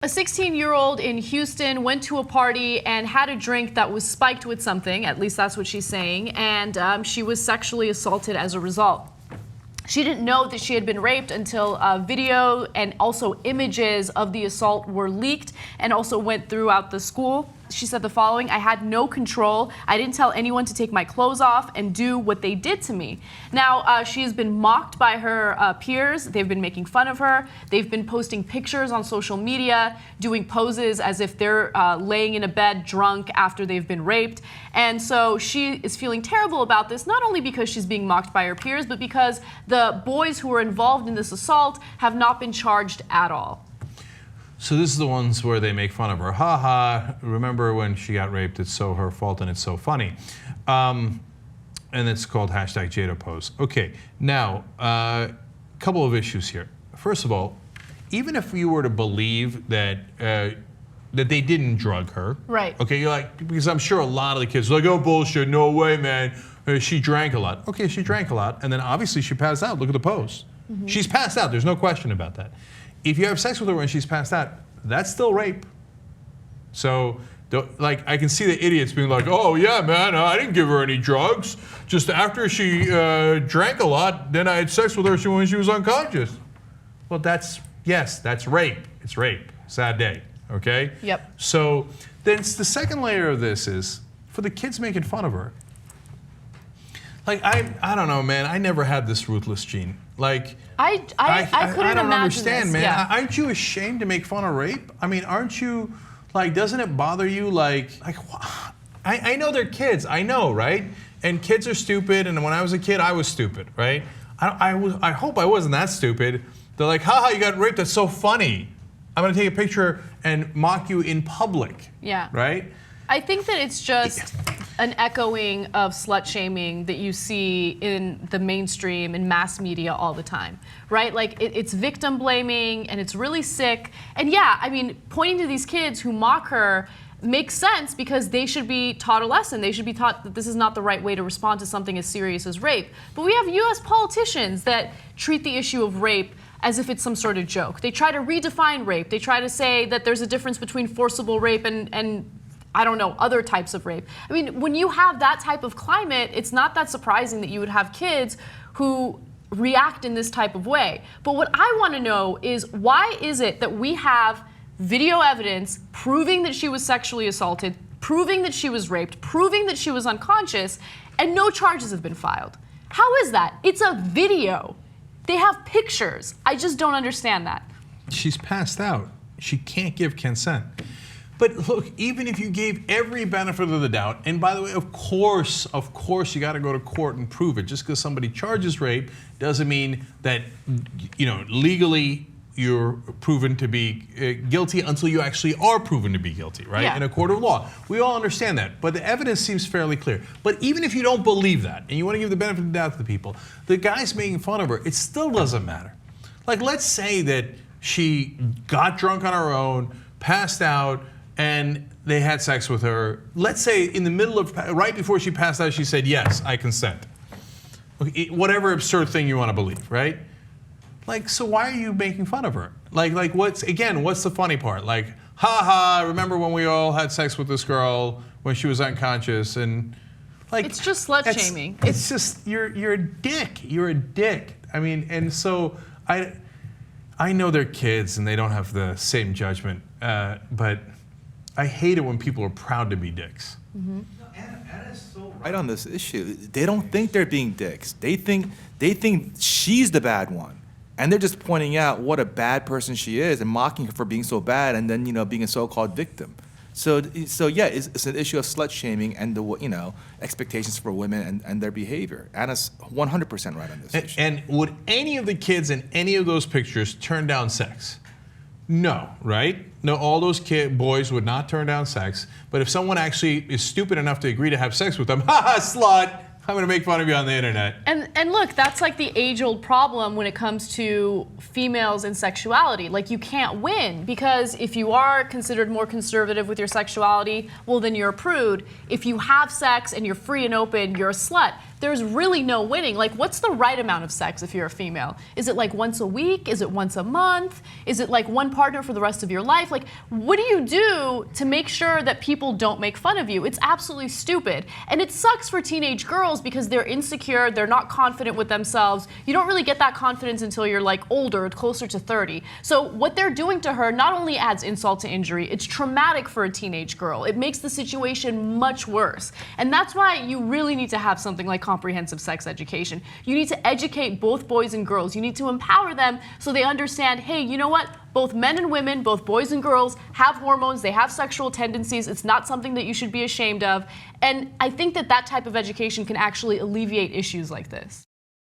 16-year-old in Houston went to a party and had a drink that was spiked with something, at least that's what she's saying, and she was sexually assaulted as a result. She didn't know that she had been raped until video and also images of the assault were leaked and also went throughout the school. She said the following: "I had no control. I didn't tell anyone to take my clothes off and do what they did to me." Now, she has been mocked by her peers. They've been making fun of her. They've been posting pictures on social media, doing poses as if they're laying in a bed drunk after they've been raped. And so she is feeling terrible about this, not only because she's being mocked by her peers, but because the boys who were involved in this assault have not been charged at all. So this is the ones where they make fun of her. Ha ha, remember when she got raped, it's so her fault and it's so funny. And it's called hashtag Jada pose. Okay, now, a couple of issues here. First of all, even if you were to believe that that they didn't drug her. Right. Okay, you're like, because I'm sure a lot of the kids are like, oh bullshit, no way, man. She drank a lot. Okay, she drank a lot, and then obviously she passed out. Look at the pose. Mm-hmm. She's passed out, there's no question about that. If you have sex with her when she's passed out, that's still rape. So, like, I can see the idiots being like, oh yeah, man, I didn't give her any drugs. Just after she drank a lot, then I had sex with her when she was unconscious. Well, yes, that's rape. It's rape. Sad day, okay? Yep. So, then the second layer of this is, for the kids making fun of her, like, I don't know, man, I never had this ruthless gene. Like, I couldn't don't imagine understand, this. man. Yeah. Aren't you ashamed to make fun of rape? I mean, aren't you, like, doesn't it bother you? Like I know they're kids. I know, right? And kids are stupid. And when I was a kid, I was stupid, right? I hope I wasn't that stupid. They're like, haha, you got raped. That's so funny. I'm gonna take a picture and mock you in public. Yeah. Right? I think that it's just an echoing of slut shaming that you see in the mainstream and mass media all the time, right? Like, it's victim blaming and it's really sick. And yeah, I mean, pointing to these kids who mock her makes sense because they should be taught a lesson. They should be taught that this is not the right way to respond to something as serious as rape. But we have US politicians that treat the issue of rape as if it's some sort of joke. They try to redefine rape. They try to say that there's a difference between forcible rape and I don't know, other types of rape. I mean, when you have that type of climate, it's not that surprising that you would have kids who react in this type of way. But what I want to know is, why is it that we have video evidence proving that she was sexually assaulted, proving that she was raped, proving that she was unconscious, and no charges have been filed? How is that? It's a video. They have pictures. I just don't understand that. She's passed out. She can't give consent. But look, even if you gave every benefit of the doubt, and by the way, of course, you got to go to court and prove it. Just because somebody charges rape doesn't mean that, you know, legally you're proven to be guilty until you actually are proven to be guilty, right? Yeah. In a court of law. We all understand that, but the evidence seems fairly clear. But even if you don't believe that, and you want to give the benefit of the doubt to the people, the guys making fun of her, it still doesn't matter. Like, let's say that she got drunk on her own, passed out, and they had sex with her. Let's say in the middle of, right before she passed out, she said, yes, I consent. Okay, whatever absurd thing you want to believe, right? Like, so why are you making fun of her? Like what's the funny part? Like, ha, remember when we all had sex with this girl when she was unconscious? And like, it's just slut shaming. It's just, you're a dick. You're a dick. I mean, and so I know they're kids and they don't have the same judgment, but I hate it when people are proud to be dicks. Mm-hmm. Anna's so right on this issue. They don't think they're being dicks. They think she's the bad one, and they're just pointing out what a bad person she is and mocking her for being so bad, and then being a so-called victim. So yeah, it's an issue of slut shaming and the expectations for women and their behavior. Anna's 100% right on this issue. And would any of the kids in any of those pictures turn down sex? No, right? No, all those boys would not turn down sex. But if someone actually is stupid enough to agree to have sex with them, slut, I'm going to make fun of you on the internet. And look, that's like the age-old problem when it comes to females and sexuality. Like, you can't win, because if you are considered more conservative with your sexuality, well, then you're a prude. If you have sex and you're free and open, you're a slut. there's really no winning. Like, what's the right amount of sex if you're a female? Is it like once a week? Is it once a month? Is it like one partner for the rest of your life? Like, what do you do to make sure that people don't make fun of you? It's absolutely stupid. And it sucks for teenage girls because they're insecure, they're not confident with themselves. You don't really get that confidence until you're like older, closer to 30. So what they're doing to her not only adds insult to injury, it's traumatic for a teenage girl. It makes the situation much worse. And that's why you really need to have something like comprehensive sex education. You need to educate both boys and girls. You need to empower them so they understand, hey, you know what? Both men and women, both boys and girls have hormones, they have sexual tendencies. It's not something that you should be ashamed of. And I think that that type of education can actually alleviate issues like this.